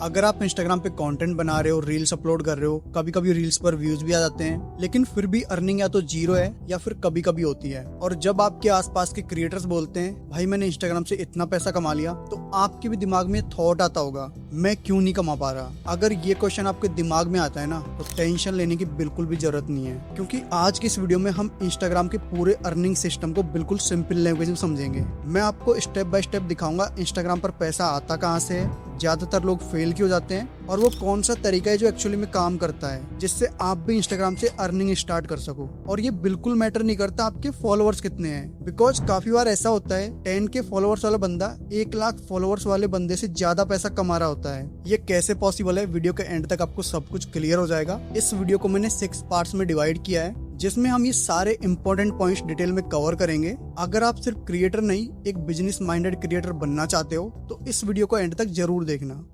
अगर आप इंस्टाग्राम पे कंटेंट बना रहे हो, रील्स अपलोड कर रहे हो, कभी कभी रील्स पर व्यूज भी आ जाते हैं, लेकिन फिर भी अर्निंग या तो जीरो है या फिर कभी कभी होती है। और जब आपके आसपास के क्रिएटर्स बोलते हैं भाई मैंने इंस्टाग्राम से इतना पैसा कमा लिया, तो आपके भी दिमाग में थॉट आता होगा मैं क्यों नहीं कमा पा रहा। अगर ये क्वेश्चन आपके दिमाग में आता है ना, तो टेंशन लेने की बिल्कुल भी जरूरत नहीं है, क्योंकि आज की इस वीडियो में हम इंस्टाग्राम के पूरे अर्निंग सिस्टम को बिल्कुल सिंपल लैंग्वेज में समझेंगे। मैं आपको स्टेप बाय स्टेप दिखाऊंगा इंस्टाग्राम पर पैसा आता कहाँ से है, ज्यादातर लोग फेल क्यों जाते हैं, और वो कौन सा तरीका है जो एक्चुअली में काम करता है, जिससे आप भी इंस्टाग्राम से अर्निंग स्टार्ट कर सको। और ये बिल्कुल मैटर नहीं करता आपके फॉलोअर्स कितने हैं, बिकॉज काफी बार ऐसा होता है 10K फॉलोअर्स वाला बंदा 1 लाख फॉलोअर्स वाले बंदे से ज्यादा पैसा कमा रहा होता है। ये कैसे पॉसिबल है, वीडियो के एंड तक आपको सब कुछ क्लियर हो जाएगा। इस वीडियो को मैंने 6 पार्ट्स में डिवाइड किया है, जिसमें हम ये सारे इंपॉर्टेंट पॉइंट्स डिटेल में कवर करेंगे। अगर आप सिर्फ क्रिएटर नहीं, एक बिजनेस माइंडेड क्रिएटर बनना चाहते हो, तो इस वीडियो को एंड तक जरूर देखना।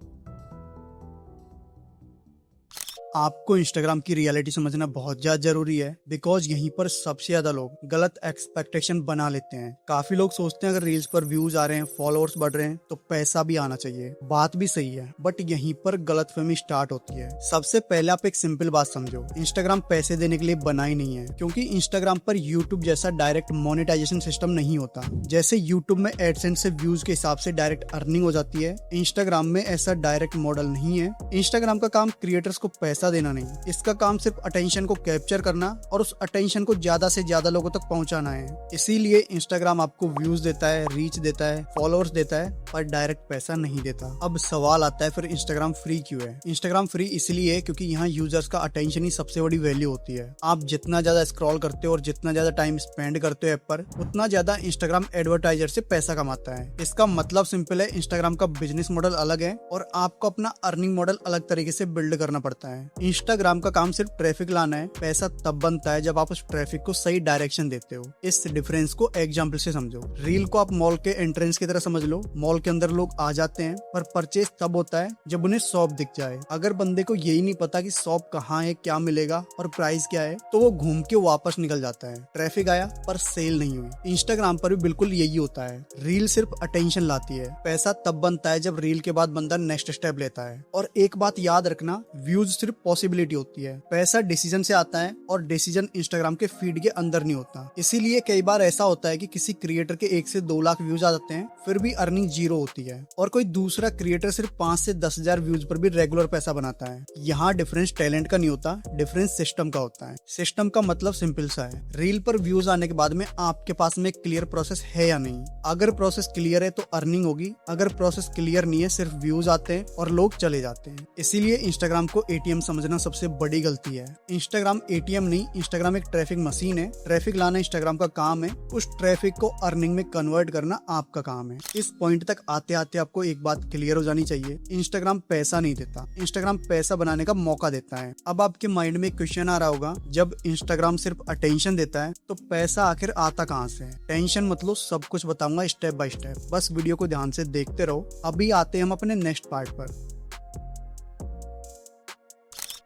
आपको इंस्टाग्राम की रियलिटी समझना बहुत ज्यादा जरूरी है, बिकॉज यहीं पर सबसे ज्यादा लोग गलत एक्सपेक्टेशन बना लेते हैं। काफी लोग सोचते हैं अगर रील्स पर व्यूज आ रहे हैं, फॉलोअर्स बढ़ रहे हैं, तो पैसा भी आना चाहिए। बात भी सही है, बट यहीं पर गलतफहमी स्टार्ट होती है। सबसे पहले आप एक सिंपल बात समझो, इंस्टाग्राम पैसे देने के लिए बना ही नहीं है, क्योंकि इंस्टाग्राम पर यूट्यूब जैसा डायरेक्ट मोनेटाइजेशन सिस्टम नहीं होता। जैसे यूट्यूब में एडसेंस से व्यूज के हिसाब से डायरेक्ट अर्निंग हो जाती है, इंस्टाग्राम में ऐसा डायरेक्ट मॉडल नहीं है। इंस्टाग्राम का काम क्रिएटर्स को पैसा देना नहीं, इसका काम सिर्फ अटेंशन को कैप्चर करना और उस अटेंशन को ज्यादा से ज्यादा लोगों तक पहुंचाना है। इसीलिए इंस्टाग्राम आपको व्यूज देता है, रीच देता है, फॉलोअर्स देता है, पर डायरेक्ट पैसा नहीं देता। अब सवाल आता है फिर इंस्टाग्राम फ्री क्यों है? इंस्टाग्राम फ्री इसलिए है क्योंकि यहाँ यूजर्स का अटेंशन ही सबसे बड़ी वैल्यू होती है। आप जितना ज्यादा स्क्रॉल करते हो और जितना ज्यादा टाइम स्पेंड करते हो ऐप पर, उतना ज्यादा इंस्टाग्राम एडवर्टाइजर से पैसा कमाता है। इसका मतलब सिंपल है, इंस्टाग्राम का बिजनेस मॉडल अलग है और आपको अपना अर्निंग मॉडल अलग तरीके से बिल्ड करना पड़ता है। इंस्टाग्राम का काम सिर्फ ट्रैफिक लाना है, पैसा तब बनता है जब आप उस ट्रैफिक को सही डायरेक्शन देते हो। इस डिफरेंस को एग्जांपल से समझो। रील को आप मॉल के एंट्रेंस की तरह समझ लो। मॉल के अंदर लोग आ जाते हैं, पर परचेज तब होता है जब उन्हें शॉप दिख जाए। अगर बंदे को यही नहीं पता कि शॉप कहाँ है, क्या मिलेगा और प्राइस क्या है, तो वो घूम के वापस निकल जाता है। ट्रैफिक आया पर सेल नहीं हुई। इंस्टाग्राम पर भी बिल्कुल यही होता है। रील सिर्फ अटेंशन लाती है, पैसा तब बनता है जब रील के बाद बंदा नेक्स्ट स्टेप लेता है। और एक बात याद रखना, व्यूज सिर्फ पॉसिबिलिटी होती है, पैसा डिसीजन से आता है, और डिसीजन इंस्टाग्राम के फीड के अंदर नहीं होता। इसीलिए कई बार ऐसा होता है कि किसी क्रिएटर के 1 से 2 लाख व्यूज आ जाते हैं, फिर भी अर्निंग जीरो होती है, और कोई दूसरा क्रिएटर सिर्फ 5 से 10 हजार व्यूज पर भी रेगुलर पैसा बनाता है। यहाँ डिफरेंस टैलेंट का नहीं होता, डिफरेंस सिस्टम का होता है। सिस्टम का मतलब सिंपल सा है, रील पर व्यूज आने के बाद में आपके पास में क्लियर प्रोसेस है या नहीं। अगर प्रोसेस क्लियर है तो अर्निंग होगी, अगर प्रोसेस क्लियर नहीं है, सिर्फ व्यूज आते हैं और लोग चले जाते हैं। इसीलिए इंस्टाग्राम को ATM समझना सबसे बड़ी गलती है। इंस्टाग्राम ATM नहीं, इंस्टाग्राम एक ट्रैफिक मशीन है। ट्रैफिक लाना इंस्टाग्राम का काम है, उस ट्रैफिक को अर्निंग में कन्वर्ट करना आपका काम है। इस पॉइंट तक आते आते आपको एक बात क्लियर हो जानी चाहिए, इंस्टाग्राम पैसा नहीं देता, इंस्टाग्राम पैसा बनाने का मौका देता है। अब आपके माइंड में क्वेश्चन आ रहा होगा, जब इंस्टाग्राम सिर्फ अटेंशन देता है तो पैसा आखिर आता कहाँ से है? टेंशन मत लो, सब कुछ बताऊंगा स्टेप बाय स्टेप, बस वीडियो को ध्यान से देखते रहो। अभी आते हैं हम अपने नेक्स्ट पार्ट पर।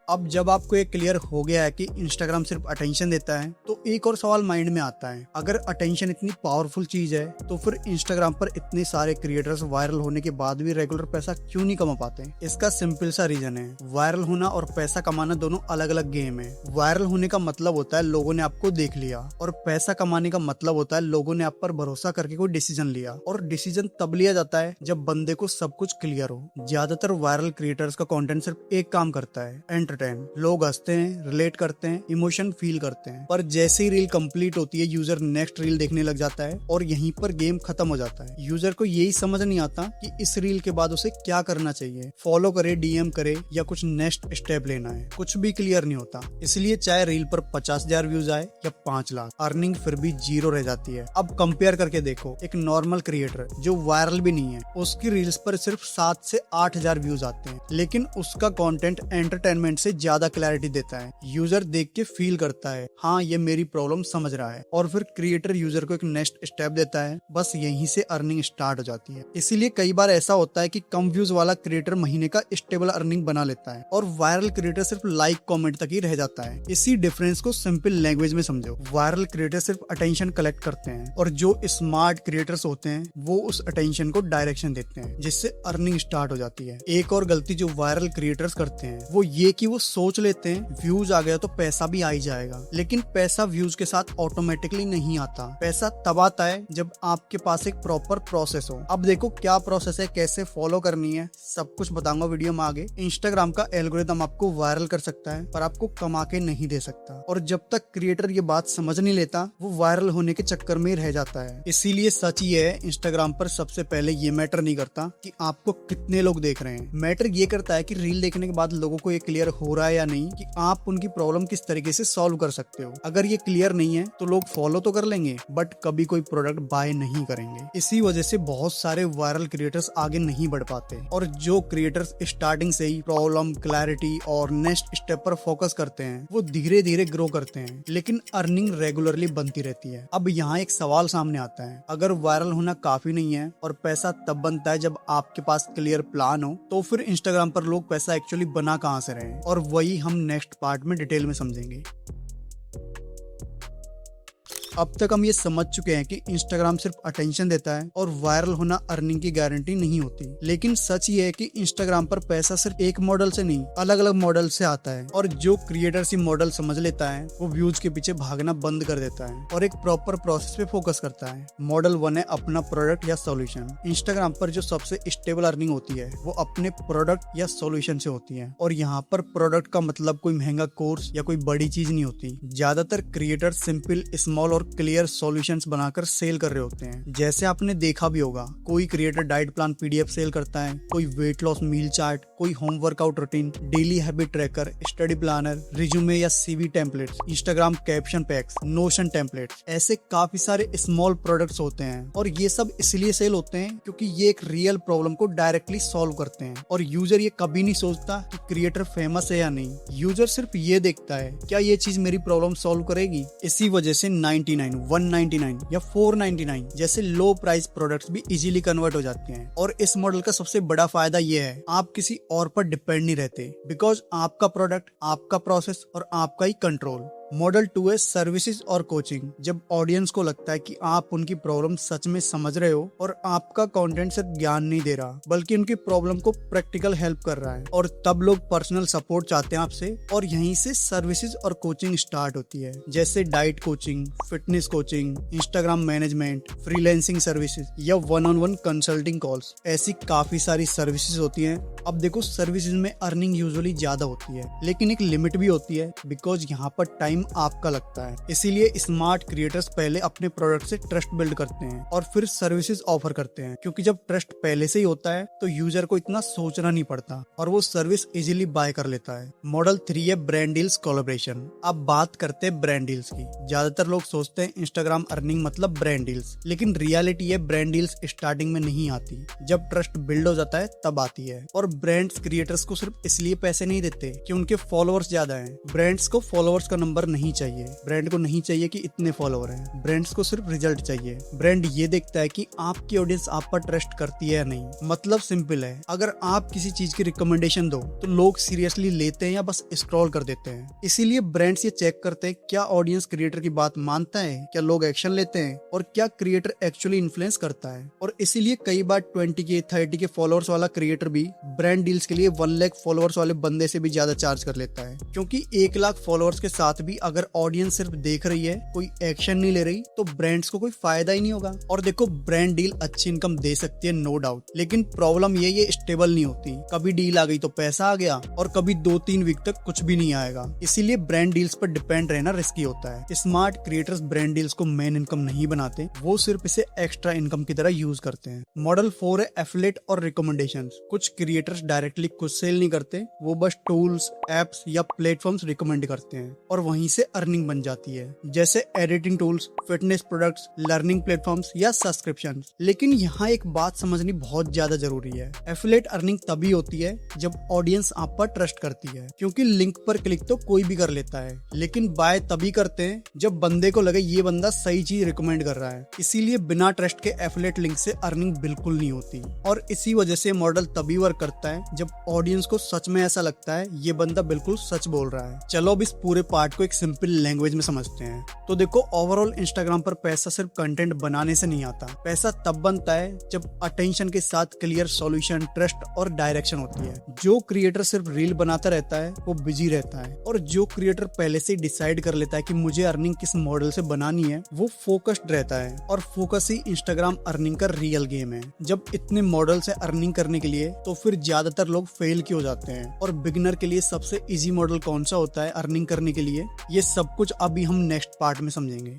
अब जब आपको ये क्लियर हो गया है कि इंस्टाग्राम सिर्फ अटेंशन देता है, तो एक और सवाल माइंड में आता है, अगर अटेंशन इतनी पावरफुल चीज है, तो फिर इंस्टाग्राम पर इतने सारे क्रिएटर्स वायरल होने के बाद भी रेगुलर पैसा क्यों नहीं कमा पाते? इसका सिंपल सा रीजन है, वायरल होना और पैसा कमाना दोनों अलग अलग गेम है। वायरल होने का मतलब होता है लोगों ने आपको देख लिया, और पैसा कमाने का मतलब होता है लोगों ने आप पर भरोसा करके कोई डिसीजन लिया। और डिसीजन तब लिया जाता है जब बंदे को सब कुछ क्लियर हो। ज्यादातर वायरल क्रिएटर्स का कंटेंट सिर्फ एक काम करता है, एंटरटेन। लोग हंसते हैं, रिलेट करते हैं, इमोशन फील करते हैं, पर जैसे ही रील कंप्लीट होती है, यूजर नेक्स्ट रील देखने लग जाता है, और यहीं पर गेम खत्म हो जाता है। यूजर को यही समझ नहीं आता कि इस रील के बाद उसे क्या करना चाहिए, फॉलो करे, DM करे, या कुछ नेक्स्ट स्टेप लेना है, कुछ भी क्लियर नहीं होता। इसलिए चाहे रील पर 50 हजार व्यूज आए या 5 लाख, अर्निंग फिर भी जीरो रह जाती है। अब कंपेयर करके देखो, एक नॉर्मल क्रिएटर जो वायरल भी नहीं है, उसकी रील्स पर सिर्फ 7 से 8 हजार व्यूज आते हैं, लेकिन उसका कंटेंट एंटरटेनमेंट से से ज्यादा क्लैरिटी देता है। यूजर देख के फील करता है हाँ ये मेरी प्रॉब्लम समझ रहा है, और फिर क्रिएटर यूजर को एक नेक्स्ट स्टेप देता है। बस यहीं से अर्निंग स्टार्ट हो जाती है। इसीलिए कई बार ऐसा होता है कि कम व्यूज वाला क्रिएटर महीने का स्टेबल अर्निंग बना लेता है, और वायरल क्रिएटर सिर्फ लाइक कमेंट तक ही रह जाता है। इसी डिफरेंस को सिंपल लैंग्वेज में समझो। वायरल क्रिएटर सिर्फ अटेंशन कलेक्ट करते हैं, और जो स्मार्ट क्रिएटर्स होते हैं वो उस अटेंशन को डायरेक्शन देते हैं, जिससे अर्निंग स्टार्ट हो जाती है। एक और गलती जो वायरल क्रिएटर्स करते हैं वो ये कि वो सोच लेते हैं व्यूज आ गया तो पैसा भी आ ही जाएगा, लेकिन पैसा व्यूज के साथ ऑटोमेटिकली नहीं आता। पैसा तब आता है जब आपके पास एक प्रॉपर प्रोसेस हो। अब देखो क्या प्रोसेस है, कैसे फॉलो करनी है, सब कुछ बताऊंगा वीडियो में आगे। इंस्टाग्राम का एल्गोरिदम आपको वायरल कर सकता है पर आपको कमा के नहीं दे सकता, और जब तक क्रिएटर ये बात समझ नहीं लेता वो वायरल होने के चक्कर में रह जाता है। इसीलिए सच ये है, इंस्टाग्राम पर सबसे पहले ये मैटर नहीं करता कि आपको कितने लोग देख रहे हैं। मैटर ये करता है कि रील देखने के बाद लोगों को ये क्लियर हो रहा है या नहीं कि आप उनकी प्रॉब्लम किस तरीके से सॉल्व कर सकते हो। अगर ये क्लियर नहीं है तो लोग फॉलो तो कर लेंगे बट कभी कोई प्रोडक्ट बाय नहीं करेंगे। इसी वजह से बहुत सारे वायरल क्रिएटर्स आगे नहीं बढ़ पाते, और जो क्रिएटर्स स्टार्टिंग से ही प्रॉब्लम, क्लैरिटी और नेक्स्ट स्टेप पर फोकस करते हैं वो धीरे धीरे ग्रो करते हैं, लेकिन अर्निंग रेगुलरली बनती रहती है। अब यहाँ एक सवाल सामने आता है, अगर वायरल होना काफी नहीं है और पैसा तब बनता है जब आपके पास क्लियर प्लान हो, तो फिर इंस्टाग्राम पर लोग पैसा एक्चुअली बना कहाँ से रहे हैं, और वही हम नेक्स्ट पार्ट में डिटेल में समझेंगे। अब तक हम ये समझ चुके हैं कि इंस्टाग्राम सिर्फ अटेंशन देता है और वायरल होना अर्निंग की गारंटी नहीं होती, लेकिन सच ये है कि इंस्टाग्राम पर पैसा सिर्फ एक मॉडल से नहीं, अलग अलग मॉडल से आता है, और जो क्रिएटर सी मॉडल समझ लेता है वो व्यूज के पीछे भागना बंद कर देता है और एक प्रॉपर प्रोसेस पे फोकस करता है। मॉडल 1 है अपना प्रोडक्ट या सॉल्यूशन। इंस्टाग्राम पर जो सबसे स्टेबल अर्निंग होती है वो अपने प्रोडक्ट या सॉल्यूशन से होती है, और यहाँ पर प्रोडक्ट का मतलब कोई महंगा कोर्स या कोई बड़ी चीज नहीं होती। ज्यादातर क्रिएटर सिंपल, स्मॉल और क्लियर सॉल्यूशंस बनाकर सेल कर रहे होते हैं। जैसे आपने देखा भी होगा, कोई creator diet plan PDF sale करता है, कोई वेट लॉस मील चार्ट, कोई home workout routine, daily habit tracker, study planner, resume या CV templates, Instagram caption packs, Notion templates, ऐसे काफी सारे स्मॉल प्रोडक्ट्स होते हैं। और ये सब इसलिए सेल होते हैं क्योंकि ये एक रियल प्रॉब्लम को डायरेक्टली सॉल्व करते हैं, और यूजर ये कभी नहीं सोचता कि क्रिएटर फेमस है या नहीं। यूजर सिर्फ ये देखता है क्या ये चीज मेरी प्रॉब्लम सॉल्व करेगी। इसी वजह से 99, 199 या 499 जैसे लो प्राइस प्रोडक्ट्स भी इजीली कन्वर्ट हो जाते हैं। और इस मॉडल का सबसे बड़ा फायदा ये है, आप किसी और पर डिपेंड नहीं रहते, बिकॉज आपका प्रोडक्ट, आपका प्रोसेस और आपका ही कंट्रोल। मॉडल 2 है सर्विसेज और कोचिंग। जब ऑडियंस को लगता है कि आप उनकी प्रॉब्लम सच में समझ रहे हो और आपका कंटेंट सिर्फ ज्ञान नहीं दे रहा बल्कि उनकी प्रॉब्लम को प्रैक्टिकल हेल्प कर रहा है, और तब लोग पर्सनल सपोर्ट चाहते हैं आपसे, और यहीं से सर्विसेज और कोचिंग स्टार्ट होती है। जैसे diet coaching, fitness coaching, Instagram management, freelancing services या 1-on-1 कंसल्टिंग कॉल्स, ऐसी काफी सारी सर्विसेज होती हैं। अब देखो, सर्विसेज में अर्निंग यूजुअली ज्यादा होती है, लेकिन एक लिमिट भी होती है, बिकॉज यहाँ पर टाइम आपका लगता है। इसीलिए स्मार्ट क्रिएटर्स पहले अपने प्रोडक्ट से ट्रस्ट बिल्ड करते हैं और फिर सर्विसेज ऑफर करते हैं, क्योंकि जब ट्रस्ट पहले से ही होता है तो यूजर को इतना सोचना नहीं पड़ता और वो सर्विस इजीली बाय कर लेता है। मॉडल 3 है ब्रांड डील्स कोलैबोरेशन। अब बात करते हैं ब्रांड डील्स की। ज्यादातर लोग सोचते हैं इंस्टाग्राम अर्निंग मतलब ब्रांड डील्स, लेकिन रियलिटी है ब्रांड डील्स स्टार्टिंग में नहीं आती, जब ट्रस्ट बिल्ड हो जाता है तब आती है। और ब्रांड्स क्रिएटर्स को सिर्फ इसलिए पैसे नहीं देते कि उनके फॉलोअर्स ज्यादा हैं। ब्रांड्स को फॉलोअर्स का नंबर नहीं चाहिए, ब्रांड को नहीं चाहिए कि इतने फॉलोअर हैं, ब्रांड्स को सिर्फ रिजल्ट चाहिए। ब्रांड ये देखता है कि आपकी ऑडियंस आप पर ट्रस्ट करती है या नहीं। मतलब सिंपल है, अगर आप किसी चीज की रिकमेंडेशन दो तो लोग सीरियसली लेते हैं या बस स्क्रॉल कर देते हैं। इसीलिए ब्रांड्स ये चेक करते हैं क्या ऑडियंस क्रिएटर की बात मानता है, क्या लोग एक्शन लेते हैं और क्या क्रिएटर एक्चुअली इन्फ्लुएंस करता है। और इसीलिए कई बार 20 के 30 के फॉलोअर्स वाला क्रिएटर भी ब्रांड डील्स के लिए 1 लाख फॉलोअर्स वाले बंदे से भी ज्यादा चार्ज कर लेता है, क्योंकि 1 लाख फॉलोअर्स के साथ भी अगर ऑडियंस सिर्फ देख रही है, कोई एक्शन नहीं ले रही, तो ब्रांड्स को कोई फायदा ही नहीं होगा। और देखो, ब्रांड डील अच्छी इनकम दे सकती है, नो डाउट, लेकिन प्रॉब्लम ये स्टेबल नहीं होती। कभी डील आ गई तो पैसा आ गया और कभी 2-3 वीक तक कुछ भी नहीं आएगा। इसीलिए ब्रांड डील्स पर डिपेंड रहना रिस्की होता है। स्मार्ट क्रिएटर्स ब्रांड डील्स को मेन इनकम नहीं बनाते, वो सिर्फ इसे एक्स्ट्रा इनकम की तरह यूज करते हैं। मॉडल 4 है एफिलिएट और रिकमेंडेशंस। कुछ क्रिएटर्स डायरेक्टली कुछ सेल नहीं करते, वो बस टूल्स, एप्स या प्लेटफॉर्म्स रिकमेंड करते हैं, और वहीं वहीं से अर्निंग बन जाती है, जैसे editing tools, fitness products, learning platforms या सब्सक्रिप्शन। लेकिन यहाँ एक बात समझनी बहुत ज्यादा जरूरी है, एफिलिएट अर्निंग तभी होती है जब ऑडियंस आप पर ट्रस्ट करती है, क्योंकि लिंक पर क्लिक तो कोई भी कर लेता है, लेकिन बाय तभी करते हैं जब बंदे को लगे ये बंदा सही चीज रिकमेंड कर रहा है। इसीलिए बिना ट्रस्ट के एफिलिएट लिंक से अर्निंग बिल्कुल नहीं होती, और इसी वजह से मॉडल तभी वर्क करता है जब ऑडियंस को सच में ऐसा लगता है ये बंदा बिल्कुल सच बोल रहा है। चलो अब इस पूरे पार्ट को एक सिंपल लैंग्वेज में समझते हैं। तो देखो, ओवरऑल इंस्टाग्राम पर पैसा सिर्फ कंटेंट बनाने से नहीं आता। पैसा तब बनता है जब अटेंशन के साथ क्लियर सॉल्यूशन, ट्रस्ट और डायरेक्शन होती है। जो क्रिएटर सिर्फ रील बनाता रहता है वो बिजी रहता है, और जो क्रिएटर पहले से डिसाइड कर लेता है कि मुझे अर्निंग किस मॉडल से बनानी है वो फोकस्ड रहता है। और फोकस ही इंस्टाग्राम अर्निंग का रियल गेम है। जब इतने मॉडल से अर्निंग करने के लिए तो फिर ज्यादातर लोग फेल क्यों हो जाते हैं, और बिगिनर के लिए सबसे इजी मॉडल कौन सा होता है अर्निंग करने के लिए, ये सब कुछ अभी हम नेक्स्ट पार्ट में समझेंगे।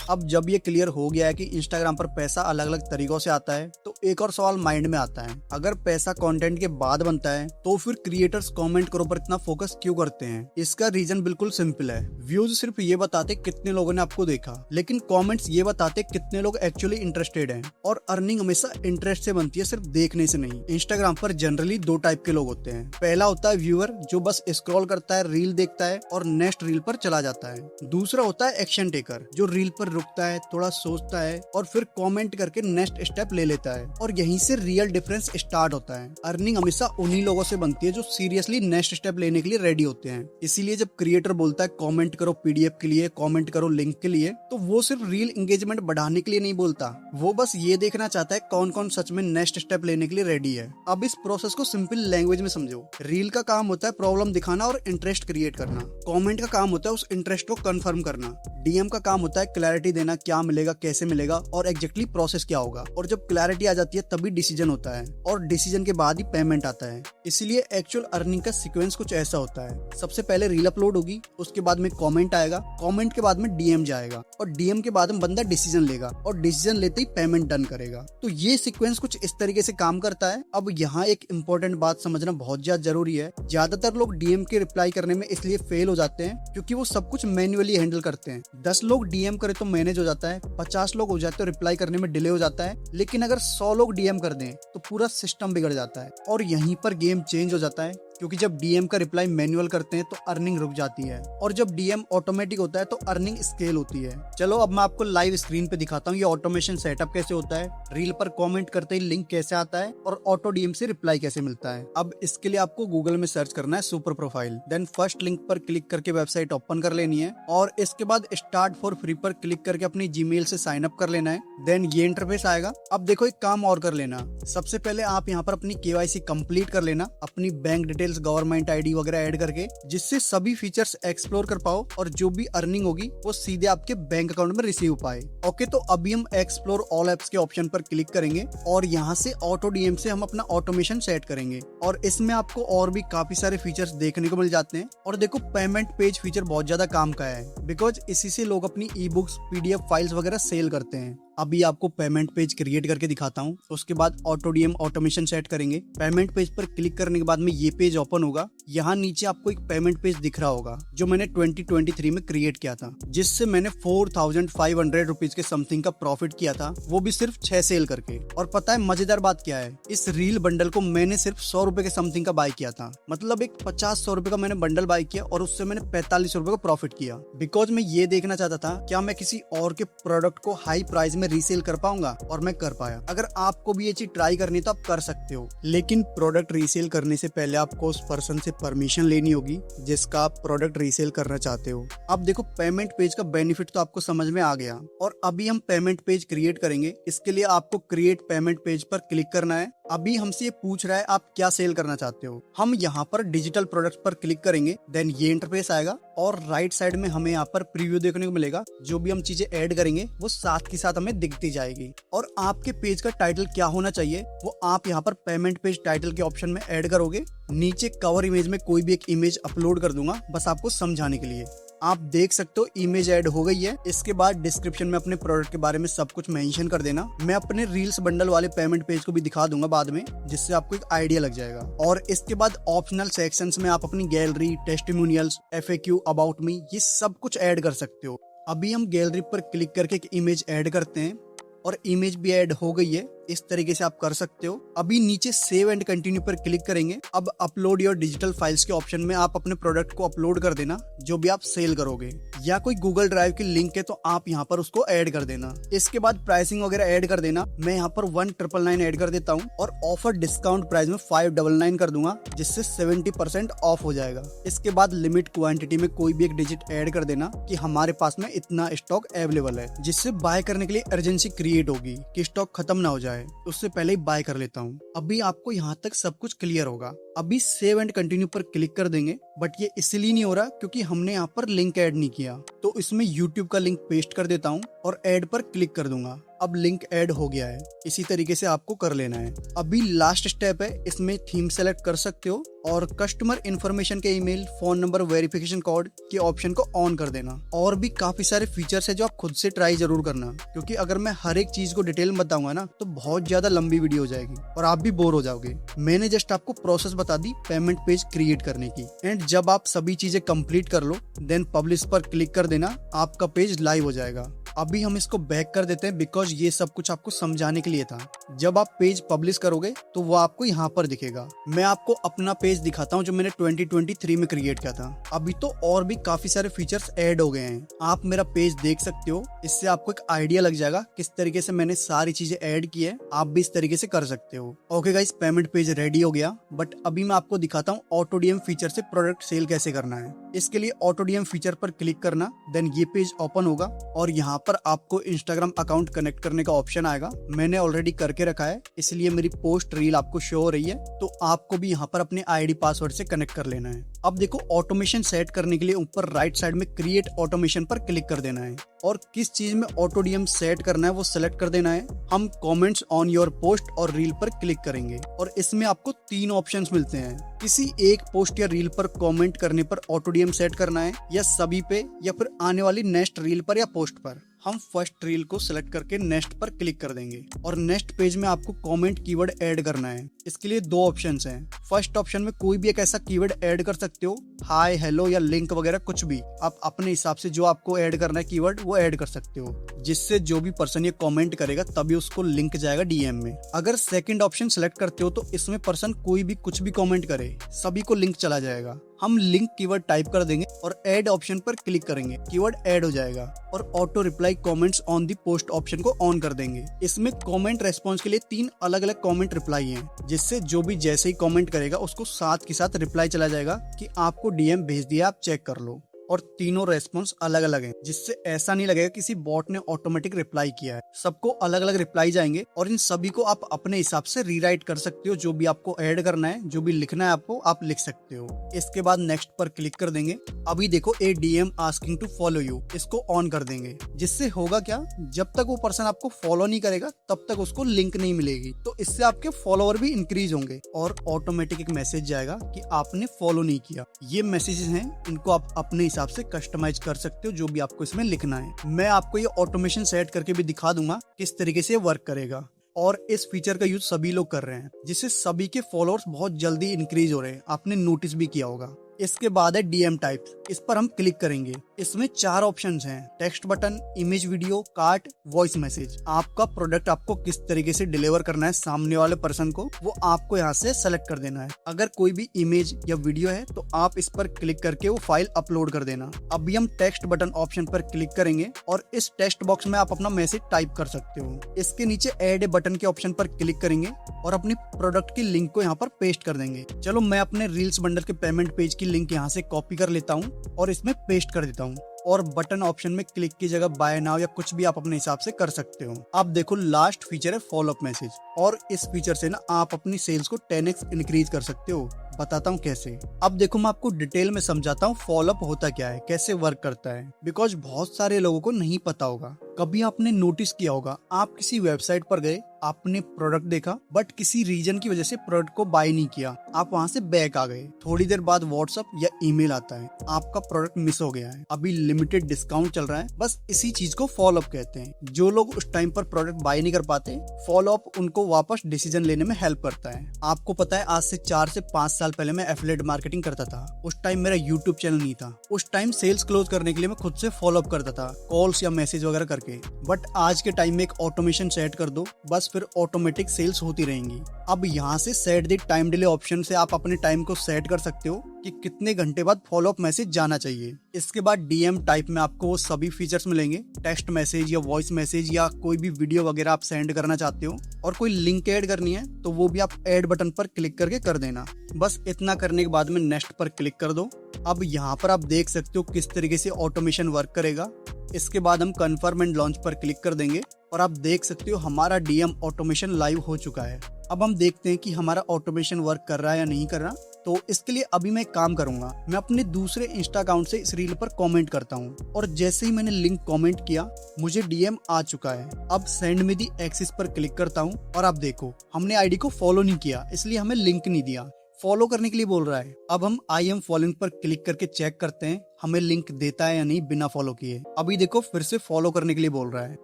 अब जब ये क्लियर हो गया है कि इंस्टाग्राम पर पैसा अलग अलग तरीकों से आता है, तो एक और सवाल माइंड में आता है, अगर पैसा कंटेंट के बाद बनता है तो फिर क्रिएटर्स कमेंट करो पर इतना फोकस क्यों करते हैं? इसका रीजन बिल्कुल सिंपल है। व्यूज सिर्फ ये बताते कितने लोगों ने आपको देखा, लेकिन कमेंट्स ये बताते कितने लोग एक्चुअली इंटरेस्टेड हैं। और अर्निंग हमेशा इंटरेस्ट से बनती है, सिर्फ देखने से नहीं। इंस्टाग्राम पर जनरली दो टाइप के लोग होते हैं। पहला होता है व्यूअर, जो बस स्क्रॉल करता है, रील देखता है और नेक्स्ट रील पर चला जाता है। दूसरा होता है एक्शन टेकर, जो रील पर रुकता है, थोड़ा सोचता है और फिर कमेंट करके नेक्स्ट स्टेप ले लेता है। और यहीं से रियल डिफरेंस स्टार्ट होता है। अर्निंग हमेशा उन्हीं लोगों से बनती है जो सीरियसली नेक्स्ट स्टेप लेने के लिए रेडी होते हैं। इसीलिए जब क्रिएटर बोलता है कमेंट करो पीडीएफ के लिए, कमेंट करो लिंक के लिए, तो वो सिर्फ रील एंगेजमेंट बढ़ाने के लिए नहीं बोलता, वो बस ये देखना चाहता है कौन कौन सच में नेक्स्ट स्टेप लेने के लिए रेडी है। अब इस प्रोसेस को सिंपल लैंग्वेज में समझो। रील का काम होता है प्रॉब्लम दिखाना और इंटरेस्ट क्रिएट करना। कमेंट का काम होता है उस इंटरेस्ट को कंफर्म करना। डीएम का काम होता है क्लैरिटी देना, क्या मिलेगा, कैसे मिलेगा और एग्जैक्टली प्रोसेस क्या होगा। और जब क्लैरिटी आ जाती है तभी डिसीजन होता है, और डिसीजन के बाद ही पेमेंट आता है। इसीलिए एक्चुअल अर्निंग का सीक्वेंस कुछ ऐसा होता है। सबसे पहले रील अपलोड होगी, उसके बाद में कमेंट आएगा, कमेंट के बाद में डीएम जाएगा, और डीएम के बाद में बंदा डिसीजन लेगा, और डिसीजन लेते ही पेमेंट डन करेगा। तो ये सीक्वेंस कुछ इस तरीके से काम करता है। अब यहाँ एक इम्पोर्टेंट बात समझना बहुत ज्यादा जरूरी है। ज्यादातर लोग डीएम के रिप्लाई करने में इसलिए फेल हो जाते हैं क्योंकि वो सब कुछ मैन्युअली हैंडल करते हैं। 10 लोग डीएम करे तो मैनेज हो जाता है, 50 लोग हो जाते तो रिप्लाई करने में डिले हो जाता है, लेकिन अगर 100 लोग डीएम कर दें तो पूरा सिस्टम बिगड़ जाता है। और यहीं पर गेम चेंज हो जाता है, क्योंकि जब डीएम का रिप्लाई मैनुअल करते हैं तो अर्निंग रुक जाती है, और जब डीएम ऑटोमेटिक होता है तो अर्निंग स्केल होती है। चलो अब मैं आपको लाइव स्क्रीन पे दिखाता हूँ ये ऑटोमेशन सेटअप कैसे होता है, रील पर कमेंट करते ही लिंक कैसे आता है और ऑटो डीएम से रिप्लाई कैसे मिलता है। अब इसके लिए आपको गूगल में सर्च करना है super profile, then first link पर क्लिक करके वेबसाइट ओपन कर लेनी है, और इसके बाद स्टार्ट फॉर फ्री पर क्लिक करके अपनी जीमेल से साइन अप कर लेना है। देन ये इंटरफेस आएगा। अब देखो एक काम और कर लेना, सबसे पहले आप यहाँ पर अपनी केवाईसी कंप्लीट कर लेना, अपनी बैंक डिटेल्स, गवर्नमेंट आईडी वगैरह ऐड करके, जिससे सभी फीचर्स एक्सप्लोर कर पाओ और जो भी अर्निंग होगी वो सीधे आपके बैंक अकाउंट में रिसीव पाए। ओके, तो अभी हम एक्सप्लोर ऑल एप्स के ऑप्शन पर क्लिक करेंगे और यहाँ से ऑटो डीएम से हम अपना ऑटोमेशन सेट करेंगे, और इसमें आपको और भी काफी सारे फीचर्स देखने को मिल जाते हैं। और देखो पेमेंट पेज फीचर बहुत ज्यादा काम का है, बिकॉज इसी से लोग अपनी ई बुक्स, पीडीएफ फाइल्स वगैरह सेल करते हैं। अभी आपको पेमेंट पेज क्रिएट करके दिखाता हूँ। उसके बाद ऑटो डीएम ऑटोमेशन सेट करेंगे। पेमेंट पेज पर क्लिक करने के बाद में ये पेज ओपन होगा। यहाँ नीचे आपको एक पेमेंट पेज दिख रहा होगा जो मैंने 2023 में क्रिएट किया था, जिससे मैंने 4500 रुपीज के समथिंग का प्रॉफिट किया था, वो भी सिर्फ 6 सेल करके। और पता है मजेदार बात क्या है, इस रील बंडल को मैंने सिर्फ 100 रुपए के समथिंग का बाय किया था। मतलब एक 50-100 रुपए का मैंने बंडल बाय किया और उससे मैंने 45 रुपए का प्रॉफिट किया, बिकॉज मैं ये देखना चाहता था क्या मैं किसी और के प्रोडक्ट को हाई प्राइस में रीसेल कर पाऊंगा, और मैं कर पाया। अगर आपको भी ये चीज ट्राई करनी है तो आप कर सकते हो, लेकिन प्रोडक्ट रीसेल करने से पहले आपको उस पर्सन से परमिशन लेनी होगी जिसका आप प्रोडक्ट रीसेल करना चाहते हो। अब देखो पेमेंट पेज का बेनिफिट तो आपको समझ में आ गया, और अभी हम पेमेंट पेज क्रिएट करेंगे। इसके लिए आपको क्रिएट पेमेंट पेज पर क्लिक करना है। अभी हमसे ये पूछ रहा है आप क्या सेल करना चाहते हो। हम यहाँ पर डिजिटल प्रोडक्ट्स पर क्लिक करेंगे, देन ये इंटरफेस आएगा और राइट साइड में हमें यहाँ पर प्रीव्यू देखने को मिलेगा। जो भी हम चीजें ऐड करेंगे वो साथ के साथ हमें दिखती जाएगी। और आपके पेज का टाइटल क्या होना चाहिए वो आप यहाँ पर पेमेंट पेज टाइटल के ऑप्शन में ऐड करोगे। नीचे कवर इमेज में कोई भी एक इमेज अपलोड कर दूंगा, बस आपको समझाने के लिए। आप देख सकते हो इमेज ऐड हो गई है। इसके बाद डिस्क्रिप्शन में अपने प्रोडक्ट के बारे में सब कुछ मेंशन कर देना। मैं अपने रील्स बंडल वाले पेमेंट पेज को भी दिखा दूंगा बाद में, जिससे आपको एक आइडिया लग जाएगा। और इसके बाद ऑप्शनल सेक्शंस में आप अपनी gallery, testimonials, FAQ, about me, ये सब कुछ ऐड कर सकते हो। अभी हम गैलरी पर क्लिक करके एक इमेज ऐड करते हैं और इमेज भी ऐड हो गई है। इस तरीके से आप कर सकते हो। अभी नीचे सेव एंड कंटिन्यू पर क्लिक करेंगे। अब अपलोड योर डिजिटल फाइल्स के ऑप्शन में आप अपने प्रोडक्ट को अपलोड कर देना, जो भी आप सेल करोगे, या कोई गूगल ड्राइव की लिंक है तो आप यहाँ पर उसको ऐड कर देना। इसके बाद प्राइसिंग वगैरह ऐड कर देना। मैं यहाँ पर 1999 ऐड कर देता हूँ और ऑफर डिस्काउंट प्राइस में 599 कर दूंगा, जिससे 70% ऑफ हो जाएगा। इसके बाद लिमिट क्वांटिटी में कोई भी एक डिजिट ऐड कर देना कि हमारे पास में इतना स्टॉक अवेलेबल है, जिससे बाय करने के लिए अर्जेंसी क्रिएट होगी कि स्टॉक खत्म ना हो जाए। उससे पहले ही बाय कर लेता हूँ। अभी आपको यहाँ तक सब कुछ क्लियर होगा। अभी सेव एंड कंटिन्यू पर क्लिक कर देंगे, बट ये इसलिए नहीं हो रहा क्योंकि हमने यहाँ पर लिंक ऐड नहीं किया। तो इसमें YouTube का लिंक पेस्ट कर देता हूँ और ऐड पर क्लिक कर दूंगा। अब लिंक ऐड हो गया है। इसी तरीके से आपको कर लेना है। अभी लास्ट स्टेप है, इसमें थीम सेलेक्ट कर सकते हो और कस्टमर इन्फॉर्मेशन के email, phone number, verification code के ऑप्शन को ऑन कर देना। और भी काफी सारे फीचर्स है जो आप खुद से ट्राई जरूर करना, क्योंकि अगर मैं हर एक चीज को डिटेल में बताऊंगा ना तो बहुत ज्यादा लंबी वीडियो हो जाएगी और आप भी बोर हो जाओगे। मैंने जस्ट आपको प्रोसेस बता दी पेमेंट पेज क्रिएट करने की। एंड जब आप सभी चीजें कंप्लीट कर लो देन पब्लिश पर क्लिक कर देना, आपका पेज लाइव हो जाएगा। अभी हम इसको बैक कर देते हैं बिकॉज ये सब कुछ आपको समझाने के लिए था। जब आप पेज पब्लिश करोगे तो वो आपको यहाँ पर दिखेगा। मैं आपको अपना पेज दिखाता हूँ जो मैंने 2023 में क्रिएट किया था। अभी तो और भी काफी सारे फीचर्स ऐड हो गए हैं। आप मेरा पेज देख सकते हो, इससे आपको एक आइडिया लग जाएगा किस तरीके से मैंने सारी चीजें ऐड की है। आप भी इस तरीके से कर सकते हो। Okay guys, payment page ready हो गया, बट अभी मैं आपको दिखाता हूँ ऑटो डीएम फीचर से प्रोडक्ट सेल कैसे करना है। इसके लिए ऑटो डीएम फीचर पर क्लिक करना, देन ये पेज ओपन होगा और यहाँ पर आपको इंस्टाग्राम अकाउंट कनेक्ट करने का ऑप्शन आएगा। मैंने ऑलरेडी करके रखा है, इसलिए मेरी पोस्ट रील आपको शो हो रही है। तो आपको भी यहाँ पर अपने आईडी पासवर्ड से कनेक्ट कर लेना है। अब देखो, ऑटोमेशन सेट करने के लिए ऊपर राइट साइड में क्रिएट ऑटोमेशन पर क्लिक कर देना है और किस चीज में ऑटो डीएम सेट करना है वो सेलेक्ट कर देना है। हम कमेंट्स ऑन योर पोस्ट और रील पर क्लिक करेंगे और इसमें आपको 3 ऑप्शंस मिलते हैं। किसी एक पोस्ट या रील पर कमेंट करने पर ऑटो डीएम सेट करना है, या सभी पे, या फिर आने वाली नेक्स्ट रील पर या पोस्ट पर। हम फर्स्ट रील को सिलेक्ट करके नेक्स्ट पर क्लिक कर देंगे और नेक्स्ट पेज में आपको कमेंट कीवर्ड ऐड करना है। इसके लिए 2 ऑप्शंस हैं। फर्स्ट ऑप्शन में कोई भी एक ऐसा कीवर्ड ऐड कर सकते हो, हाय, हेलो या लिंक वगैरह कुछ भी। आप अपने हिसाब से जो आपको ऐड करना है कीवर्ड वो ऐड कर सकते हो, जिससे जो भी पर्सन ये कमेंट करेगा तभी उसको लिंक जाएगा डीएम में। अगर सेकंड ऑप्शन सेलेक्ट करते हो तो इसमें पर्सन कोई भी कुछ भी कमेंट करे सभी को लिंक चला जाएगा। हम लिंक कीवर्ड टाइप कर देंगे और ऐड ऑप्शन पर क्लिक करेंगे, कीवर्ड ऐड हो जाएगा और auto reply comments on the post option को ऑन कर देंगे। इसमें कमेंट रेस्पॉन्स के लिए 3 अलग अलग कमेंट रिप्लाई हैं, जिससे जो भी जैसे ही कमेंट करेगा उसको साथ के साथ रिप्लाई चला जाएगा कि आपको डीएम भेज दिया, आप चेक कर लो। और तीनों रेस्पॉन्स अलग अलग हैं, जिससे ऐसा नहीं लगेगा किसी बॉट ने ऑटोमेटिक रिप्लाई किया है। सबको अलग अलग रिप्लाई जाएंगे और इन सभी को आप अपने हिसाब से रीराइट कर सकते हो। जो भी आपको ऐड करना है, जो भी लिखना है आपको, आप लिख सकते हो। इसके बाद नेक्स्ट पर क्लिक कर देंगे। अभी देखो, a DM asking to follow you, इसको ऑन कर देंगे। जिससे होगा क्या, जब तक वो पर्सन आपको फॉलो नहीं करेगा तब तक उसको लिंक नहीं मिलेगी। तो इससे आपके फॉलोवर भी इंक्रीज होंगे और ऑटोमेटिक एक मैसेज जाएगा कि आपने फॉलो नहीं किया। ये मैसेजेस हैं, इनको आप अपने हिसाब से कस्टमाइज कर सकते हो, जो भी आपको इसमें लिखना है। मैं आपको ये ऑटोमेशन सेट करके भी दिखा दूंगा किस तरीके से वर्क करेगा। और इस फीचर का यूज सभी लोग कर रहे हैं, जिससे सभी के फॉलोअर्स बहुत जल्दी इंक्रीज हो रहे हैं। आपने नोटिस भी किया होगा। इसके बाद है डीएम टाइप्स, इस पर हम क्लिक करेंगे। इसमें 4 ऑप्शंस हैं, text button, image, video, cart, voice message. आपका प्रोडक्ट आपको किस तरीके से डिलीवर करना है सामने वाले पर्सन को, वो आपको यहाँ से सेलेक्ट कर देना है। अगर कोई भी इमेज या वीडियो है तो आप इस पर क्लिक करके वो फाइल अपलोड कर देना। अभी हम टेक्स्ट बटन ऑप्शन पर क्लिक करेंगे और इस टेक्स्ट बॉक्स में आप अपना मैसेज टाइप कर सकते हो। इसके नीचे ऐड ए बटन के ऑप्शन पर क्लिक करेंगे और अपनी प्रोडक्ट की लिंक को यहाँ पर पेस्ट कर देंगे। चलो, मैं अपने रील्स बंडल के पेमेंट पेज की लिंक यहाँ से कॉपी कर लेता हूँ और इसमें पेस्ट कर देता हूँ। और बटन ऑप्शन में क्लिक की जगह बाय नाउ या कुछ भी आप अपने हिसाब से कर सकते हो। अब देखो, लास्ट फीचर है फॉलो अप मैसेज, और इस फीचर से ना आप अपनी सेल्स को 10x इंक्रीज कर सकते हो। बताता हूँ कैसे। अब देखो मैं आपको डिटेल में समझाता हूँ फॉलोअप होता क्या है, कैसे वर्क करता है, बिकॉज बहुत सारे लोगों को नहीं पता होगा। कभी आपने नोटिस किया होगा, आप किसी वेबसाइट पर गए, आपने प्रोडक्ट देखा बट किसी रीजन की वजह से प्रोडक्ट को बाय नहीं किया, आप वहां से बैक आ गए। थोड़ी देर बाद व्हाट्सएप या ईमेल आता है, आपका प्रोडक्ट मिस हो गया है, अभी लिमिटेड डिस्काउंट चल रहा है। बस इसी चीज को फॉलोअप कहते हैं। जो लोग उस टाइम पर प्रोडक्ट बाय नहीं कर पाते, फॉलोअप उनको वापस डिसीजन लेने में हेल्प करता है। आपको पता है आज से 4 से 5 साल पहले मैं एफिलिएट मार्केटिंग करता था। उस टाइम मेरा यूट्यूब चैनल नहीं था। उस टाइम सेल्स क्लोज करने के लिए मैं खुद से फॉलोअप करता था, कॉल्स या मैसेज वगैरह करके। बट आज के टाइम में एक ऑटोमेशन सेट कर दो, बस फिर ऑटोमेटिक सेल्स होती रहेंगी। अब यहाँ से set the time delay option से आप अपने टाइम को सेट कर सकते हो कि कितने घंटे बाद फॉलोअप मैसेज जाना चाहिए। इसके बाद डीएम टाइप में आपको वो सभी फीचर्स मिलेंगे, टेक्स्ट मैसेज या वॉइस मैसेज या कोई भी वीडियो वगैरह आप सेंड करना चाहते हो और कोई लिंक ऐड करनी है तो वो भी आप ऐड बटन पर क्लिक करके कर देना। बस इतना करने के बाद में नेक्स्ट पर क्लिक कर दो। अब यहाँ पर आप देख सकते हो किस तरीके से ऑटोमेशन वर्क करेगा। इसके बाद हम कन्फर्म एंड लॉन्च पर क्लिक कर देंगे और आप देख सकते हो हमारा डीएम ऑटोमेशन लाइव हो चुका है। अब हम देखते हैं कि हमारा ऑटोमेशन वर्क कर रहा है या नहीं कर रहा। तो इसके लिए अभी मैं एक काम करूंगा, मैं अपने दूसरे इंस्टा अकाउंट से इस रील पर कमेंट करता हूं और जैसे ही मैंने लिंक कमेंट किया मुझे डीएम आ चुका है। अब सेंड में दी एक्सिस पर क्लिक करता हूं और आप देखो हमने आईडी को फॉलो नहीं किया, इसलिए हमें लिंक नहीं दिया। फॉलो करने के लिए बोल रहा है। अब हम आई एम फॉलोइंग पर क्लिक करके चेक करते हैं हमें लिंक देता है या नहीं बिना फॉलो किए। अभी देखो फिर से फॉलो करने के लिए बोल रहा है,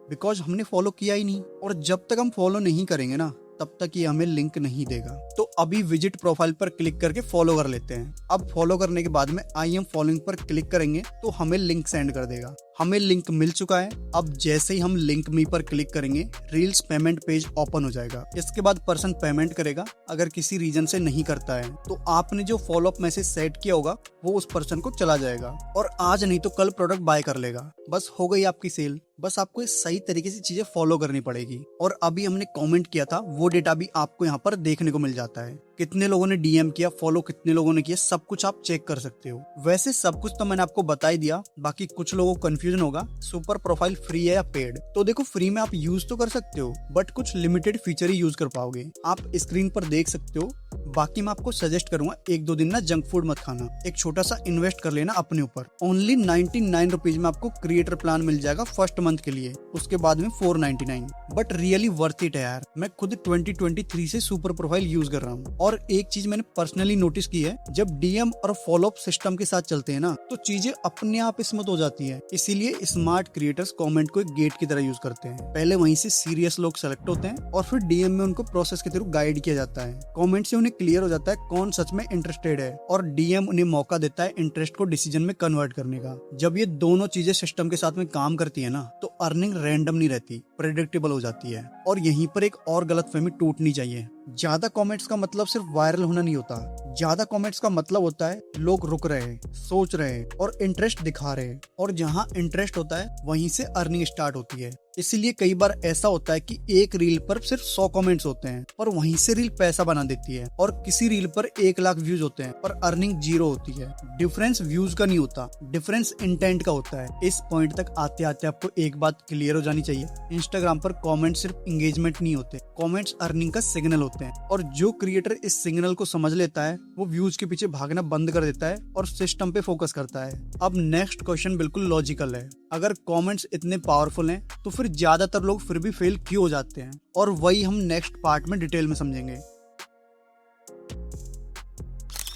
बिकॉज हमने फॉलो किया ही नहीं। और जब तक हम फॉलो नहीं करेंगे ना तब तक ये हमें लिंक नहीं देगा। तो अभी विजिट प्रोफाइल पर क्लिक करके फॉलो कर लेते हैं। अब फॉलो करने के बाद में आई एम फॉलोइंग पर क्लिक करेंगे तो हमें लिंक सेंड कर देगा। हमें लिंक मिल चुका है। अब जैसे ही हम लिंक मी पर क्लिक करेंगे रील्स पेमेंट पेज ओपन हो जाएगा। इसके बाद पर्सन पेमेंट करेगा। अगर किसी रीजन से नहीं करता है तो आपने जो फॉलो अप मैसेज सेट किया होगा वो उस पर्सन को चला जाएगा और आज नहीं तो कल प्रोडक्ट बाय कर लेगा। बस हो गई आपकी सेल। बस आपको इस सही तरीके से चीजें फॉलो करनी पड़ेगी। और अभी हमने कमेंट किया था वो डेटा भी आपको यहाँ पर देखने को मिल जाता है। कितने लोगों ने डीएम किया, फॉलो कितने लोगों ने किया, सब कुछ आप चेक कर सकते हो। वैसे सब कुछ तो मैंने आपको बता ही दिया, बाकी कुछ लोगों को कंफ्यूजन होगा सुपर प्रोफाइल फ्री है या पेड। तो देखो फ्री में आप यूज तो कर सकते हो बट कुछ लिमिटेड फीचर ही यूज कर पाओगे। आप स्क्रीन पर देख सकते हो। बाकी मैं आपको सजेस्ट करूंगा 1-2 दिन ना जंक फूड मत खाना, एक छोटा सा इन्वेस्ट कर लेना अपने ऊपर। ओनली 99 रुपीज में आपको क्रिएटर प्लान मिल जाएगा फर्स्ट मंथ के लिए, उसके बाद में 499। बट रियली वर्थ इट है यार। मैं खुद 2023 से सुपर प्रोफाइल यूज कर रहा हूँ और एक चीज मैंने पर्सनली नोटिस की है, जब डीएम और फॉलोअप सिस्टम के साथ चलते हैं ना तो चीजें अपने आप स्मूथ हो जाती है। इसीलिए स्मार्ट क्रिएटर्स कमेंट को एक गेट की तरह यूज करते हैं। पहले वहीं से सीरियस लोग सेलेक्ट होते हैं और फिर डीएम में उनको प्रोसेस के थ्रू गाइड किया जाता है। कमेंट से उन्हें क्लियर हो जाता है कौन सच में इंटरेस्टेड है और डीएम उन्हें मौका देता है इंटरेस्ट को डिसीजन में कन्वर्ट करने का। जब ये दोनों चीजें सिस्टम के साथ में काम करती है ना तो अर्निंग रैंडम नहीं रहती, प्रेडिक्टेबल हो जाती है। और यहीं पर एक और गलतफहमी टूटनी चाहिए, ज्यादा कमेंट्स का मतलब सिर्फ वायरल होना नहीं होता। ज्यादा कमेंट्स का मतलब होता है लोग रुक रहे हैं, सोच रहे हैं और इंटरेस्ट दिखा रहे हैं। और जहाँ इंटरेस्ट होता है वहीं से अर्निंग स्टार्ट होती है। इसीलिए कई बार ऐसा होता है कि एक रील पर सिर्फ 100 कमेंट्स होते हैं पर वहीं से रील पैसा बना देती है, और किसी रील पर 1 लाख व्यूज होते हैं पर अर्निंग 0 होती है। डिफरेंस व्यूज का नहीं होता, डिफरेंस इंटेंट का होता है। इस पॉइंट तक आते आते आपको एक बात क्लियर हो जानी चाहिए, इंस्टाग्राम पर कमेंट सिर्फ एंगेजमेंट नहीं होते, कमेंट्स अर्निंग का सिग्नल होते हैं। और जो क्रिएटर इस सिग्नल को समझ लेता है वो व्यूज के पीछे भागना बंद कर देता है और सिस्टम पे फोकस करता है। अब नेक्स्ट क्वेश्चन बिल्कुल लॉजिकल है, अगर कमेंट्स इतने पावरफुल हैं तो फिर ज्यादातर लोग फिर भी फेल क्यों हो जाते हैं? और वही हम नेक्स्ट पार्ट में डिटेल में समझेंगे।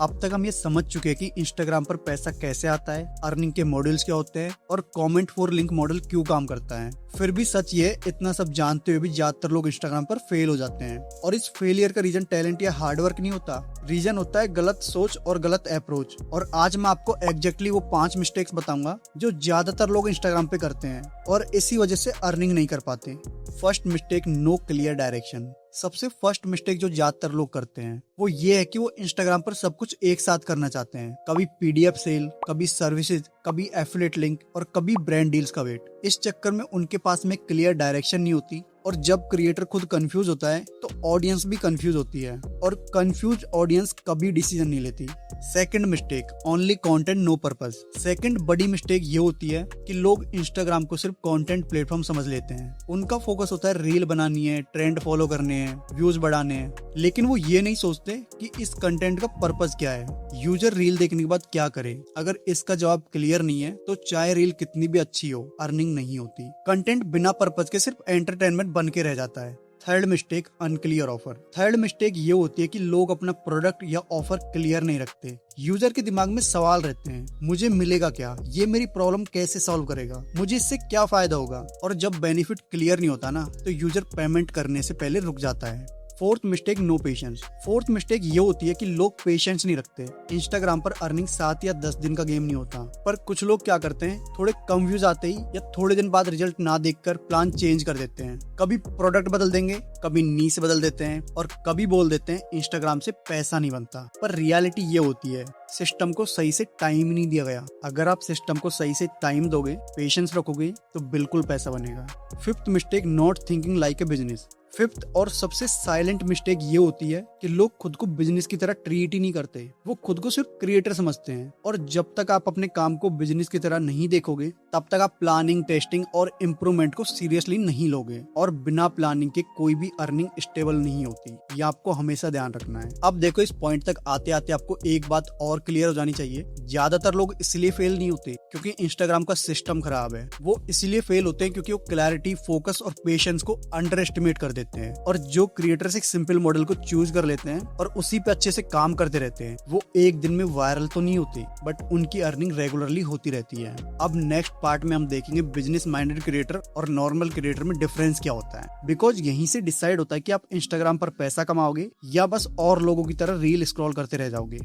अब तक हम ये समझ चुके हैं कि इंस्टाग्राम पर पैसा कैसे आता है, अर्निंग के मॉडल्स क्या होते हैं और कमेंट फॉर लिंक मॉडल क्यों काम करता है। फिर भी सच ये इतना सब जानते हुए भी ज्यादातर लोग इंस्टाग्राम पर फेल हो जाते हैं। और इस फेलियर का रीजन टैलेंट या हार्डवर्क नहीं होता, रीजन होता है गलत सोच और गलत अप्रोच। और आज मैं आपको एग्जैक्टली वो 5 मिस्टेक्स बताऊंगा जो ज्यादातर लोग इंस्टाग्राम पे करते हैं और इसी वजह से अर्निंग नहीं कर पाते। First mistake, no clear direction. सबसे फर्स्ट मिस्टेक जो ज्यादातर लोग करते हैं वो ये है कि वो इंस्टाग्राम पर सब कुछ एक साथ करना चाहते हैं, कभी पीडीएफ सेल, कभी सर्विसेज, कभी एफिलिएट लिंक और कभी ब्रांड डील्स का वेट। इस चक्कर में उनके पास में क्लियर डायरेक्शन नहीं होती, और जब क्रिएटर खुद कंफ्यूज होता है तो ऑडियंस भी कंफ्यूज होती है, और कंफ्यूज ऑडियंस कभी डिसीजन नहीं लेती। Second mistake, only content no purpose. Second बड़ी मिस्टेक ये होती है कि लोग इंस्टाग्राम को सिर्फ कंटेंट प्लेटफॉर्म समझ लेते हैं। उनका फोकस होता है रील बनानी है, ट्रेंड फॉलो करने हैं, व्यूज बढ़ाने हैं, लेकिन वो ये नहीं सोचते कि इस कंटेंट का पर्पस क्या है। यूजर रील देखने के बाद क्या करे? अगर इसका जवाब क्लियर नहीं है तो चाहे रील कितनी भी अच्छी हो, अर्निंग नहीं होती। कंटेंट बिना पर्पस के सिर्फ एंटरटेनमेंट बन के रह जाता है। Third mistake, unclear offer. Third mistake ये होती है कि लोग अपना प्रोडक्ट या ऑफर क्लियर नहीं रखते। यूजर के दिमाग में सवाल रहते हैं, मुझे मिलेगा क्या, ये मेरी प्रॉब्लम कैसे सॉल्व करेगा, मुझे इससे क्या फायदा होगा। और जब बेनिफिट क्लियर नहीं होता ना, तो यूजर पेमेंट करने से पहले रुक जाता है। Fourth mistake, no patience. Fourth mistake ये होती है कि लोग पेशेंस नहीं रखते। इंस्टाग्राम पर अर्निंग 7 या 10 दिन का गेम नहीं होता, पर कुछ लोग क्या करते हैं, थोड़े कम व्यूज आते ही या थोड़े दिन बाद रिजल्ट ना देखकर प्लान चेंज कर देते हैं। कभी प्रोडक्ट बदल देंगे, कभी नीश बदल देते हैं, और कभी बोल देते हैं इंस्टाग्राम से पैसा नहीं बनता। पर रियलिटी ये होती है, सिस्टम को सही से टाइम नहीं दिया गया। अगर आप सिस्टम को सही से टाइम दोगे, पेशेंस रखोगे, तो बिल्कुल पैसा बनेगा। Fifth mistake, not thinking like a business. Fifth और सबसे साइलेंट मिस्टेक ये होती है कि लोग खुद को बिजनेस की तरह ट्रीट ही नहीं करते। वो खुद को सिर्फ क्रिएटर समझते हैं, और जब तक आप अपने काम को बिजनेस की तरह नहीं देखोगे, तब तक आप प्लानिंग, टेस्टिंग और इम्प्रूवमेंट को सीरियसली नहीं लोगे। और बिना प्लानिंग के कोई भी अर्निंग स्टेबल नहीं होती, ये आपको हमेशा ध्यान रखना है। अब देखो, इस पॉइंट तक आते आते आपको एक बात और क्लियर हो जानी चाहिए। ज्यादातर लोग इसलिए फेल नहीं होते क्योंकि इंस्टाग्राम का सिस्टम खराब है। वो इसलिए फेल होते हैं क्योंकि वो क्लैरिटी, फोकस और पेशेंस को अंडर एस्टिमेट कर देते हैं। और जो क्रिएटर्स एक सिंपल मॉडल को चूज कर लेते हैं और उसी पे अच्छे से काम करते रहते हैं, वो एक दिन में वायरल तो नहीं होती, बट उनकी अर्निंग रेगुलरली होती रहती है। अब नेक्स्ट पार्ट में हम देखेंगे बिजनेस माइंडेड क्रिएटर और नॉर्मल क्रिएटर में डिफरेंस क्या होता है, बिकॉज यहीं से डिसाइड होता है कि आप इंस्टाग्राम पर पैसा कमाओगे या बस और लोगों की तरह रील स्क्रॉल करते रह जाओगे।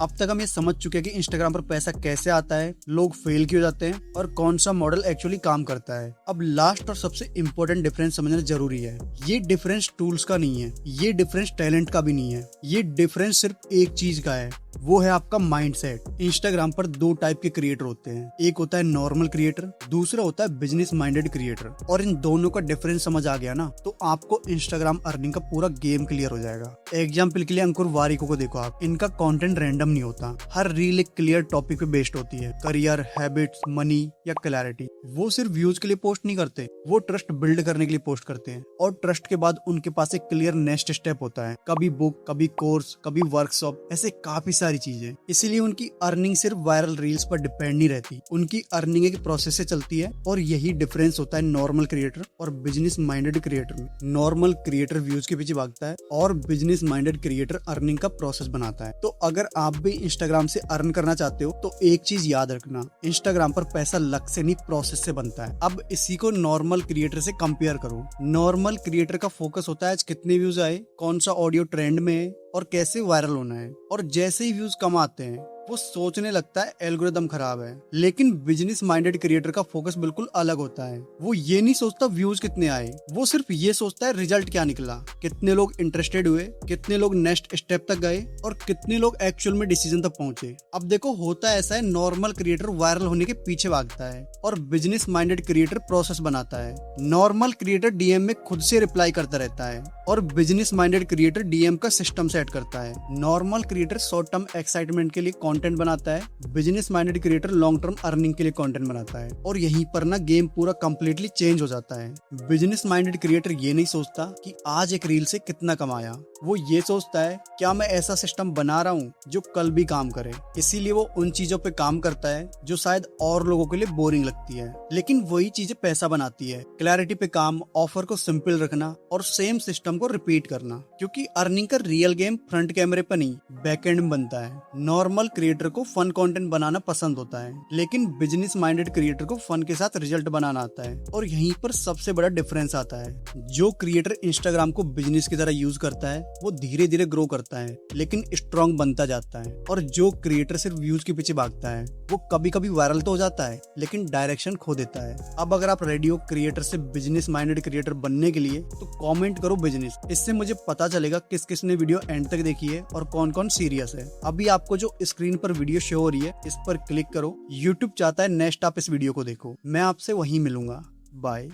अब तक हम ये समझ चुके हैं कि इंस्टाग्राम पर पैसा कैसे आता है, लोग फेल क्यों जाते हैं, और कौन सा मॉडल एक्चुअली काम करता है। अब लास्ट और सबसे इम्पोर्टेंट डिफरेंस समझना जरूरी है। ये डिफरेंस टूल्स का नहीं है, ये डिफरेंस टैलेंट का भी नहीं है, ये डिफरेंस सिर्फ एक चीज का है, वो है आपका माइंडसेट। इंस्टाग्राम पर दो टाइप के क्रिएटर होते हैं, एक होता है नॉर्मल क्रिएटर, दूसरा होता है बिजनेस माइंडेड क्रिएटर। और इन दोनों का डिफरेंस समझ आ गया ना, तो आपको इंस्टाग्राम अर्निंग का पूरा गेम क्लियर हो जाएगा। एग्जाम्पल के लिए अंकुर वारिको को देखो आप, इनका कंटेंट रैंडम नहीं होता, हर रील एक क्लियर टॉपिक पे बेस्ड होती है, करियर, हैबिट्स, मनी या क्लैरिटी। वो सिर्फ व्यूज के लिए पोस्ट नहीं करते, वो ट्रस्ट बिल्ड करने के लिए पोस्ट करते हैं, और ट्रस्ट के बाद उनके पास एक क्लियर नेक्स्ट स्टेप होता है, कभी बुक, कभी कोर्स, कभी वर्कशॉप, ऐसे काफी सारी चीजें। इसीलिए उनकी अर्निंग सिर्फ वायरल रील्स पर डिपेंड नहीं रहती, उनकी अर्निंग एक प्रोसेस से चलती है। और यही डिफरेंस होता है नॉर्मल क्रिएटर और बिजनेस माइंडेड क्रिएटर में। नॉर्मल क्रिएटर व्यूज के पीछे भागता है और बिजनेस माइंडेड क्रिएटर अर्निंग का प्रोसेस बनाता है। तो अगर आप भी इंस्टाग्राम से अर्न करना चाहते हो तो एक चीज याद रखना, इंस्टाग्राम पर पैसा लक से नहीं, प्रोसेस से बनता है। अब इसी को नॉर्मल क्रिएटर से कंपेयर करो। नॉर्मल क्रिएटर का फोकस होता है आज कितने व्यूज आए, कौन सा ऑडियो ट्रेंड में है और कैसे वायरल होना है, और जैसे ही व्यूज कम आते हैं वो सोचने लगता है एल्गोरिदम खराब है। लेकिन बिजनेस माइंडेड क्रिएटर का फोकस बिल्कुल अलग होता है, वो ये नहीं सोचता व्यूज कितने आए, वो सिर्फ ये सोचता है रिजल्ट क्या निकला, कितने लोग इंटरेस्टेड हुए, कितने लोग नेक्स्ट स्टेप तक गए, और कितने लोग एक्चुअल में डिसीजन तक पहुंचे। अब देखो, होता ऐसा है, नॉर्मल क्रिएटर वायरल होने के पीछे भागता है और बिजनेस माइंडेड क्रिएटर प्रोसेस बनाता है। नॉर्मल क्रिएटर डीएम में खुद से रिप्लाई करता रहता है और बिजनेस माइंडेड क्रिएटर डीएम का सिस्टम सेट करता है। Normal creator short term excitement के लिए कंटेंट बनाता है, business minded creator long term earning के लिए कंटेंट बनाता है। और यहीं पर ना गेम पूरा कंप्लीटली चेंज हो जाता है। बिजनेस माइंडेड क्रिएटर ये नहीं सोचता कि आज एक रील से कितना कमाया, वो ये सोचता है क्या मैं ऐसा सिस्टम बना रहा हूँ जो कल भी काम करे। इसीलिए वो उन चीजों पे काम करता है जो शायद और लोगों के लिए बोरिंग लगती है, लेकिन वही चीजें पैसा बनाती है। क्लैरिटी पे काम, ऑफर को सिंपल रखना और सेम सिस्टम को रिपीट करना, क्योंकि अर्निंग का रियल गेम फ्रंट कैमरे पर नहीं, बैक एंड में बनता है। नॉर्मल क्रिएटर को फन कंटेंट बनाना पसंद होता है, लेकिन बिजनेस माइंडेड क्रिएटर को फन के साथ रिजल्ट बनाना आता है। और यहीं पर सबसे बड़ा डिफरेंस आता है। जो क्रिएटर इंस्टाग्राम को बिजनेस की तरह यूज करता है वो धीरे धीरे ग्रो करता है, लेकिन स्ट्रॉन्ग बनता जाता है। और जो क्रिएटर सिर्फ व्यूज के पीछे भागता है वो कभी कभी वायरल तो हो जाता है, लेकिन डायरेक्शन खो देता है। अब अगर आप रेडी हो क्रिएटर से बिजनेस माइंडेड क्रिएटर बनने के लिए, तो कमेंट करो बिजनेस। इससे मुझे पता चलेगा किस किस ने वीडियो एंड तक देखी है और कौन कौन सीरियस है। अभी आपको जो स्क्रीन पर वीडियो शो हो रही है इस पर क्लिक करो। यूट्यूब चाहता है नेक्स्ट आप इस वीडियो को देखो। मैं आपसे वहीं मिलूंगा। बाय।